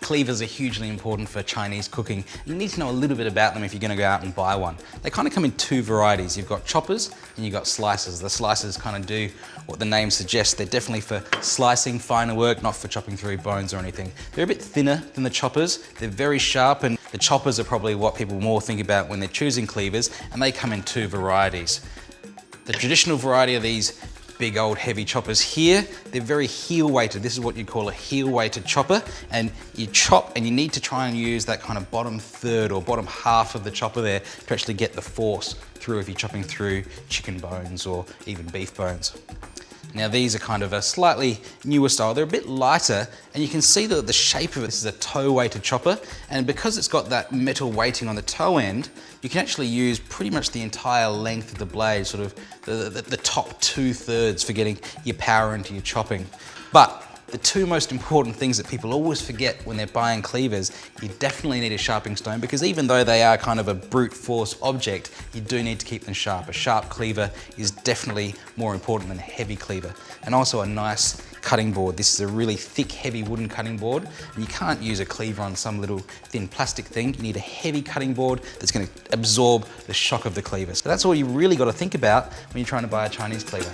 Cleavers are hugely important for Chinese cooking. You need to know a little bit about them if you're going to go out and buy one. They kind of come in two varieties. You've got choppers and you've got slicers. The slicers kind of do what the name suggests. They're definitely for slicing, finer work, not for chopping through bones or anything. They're a bit thinner than the choppers. They're very sharp, and the choppers are probably what people more think about when they're choosing cleavers, and they come in two varieties. The traditional variety of these big old heavy choppers here, they're very heel weighted. This is what you call a heel weighted chopper, and you chop and you need to try and use that kind of bottom third or bottom half of the chopper there to actually get the force through if you're chopping through chicken bones or even beef bones. Now these are kind of a slightly newer style. They're a bit lighter, and you can see that the shape of it, this is a toe weighted chopper, and because it's got that metal weighting on the toe end, you can actually use pretty much the entire length of the blade, sort of the top 2/3 for getting your power into your chopping. But the two most important things that people always forget when they're buying cleavers, you definitely need a sharpening stone, because even though they are kind of a brute force object, you do need to keep them sharp. A sharp cleaver is definitely more important than a heavy cleaver. And also a nice cutting board. This is a really thick, heavy wooden cutting board, and you can't use a cleaver on some little thin plastic thing. You need a heavy cutting board that's going to absorb the shock of the cleaver. So that's all you really got to think about when you're trying to buy a Chinese cleaver.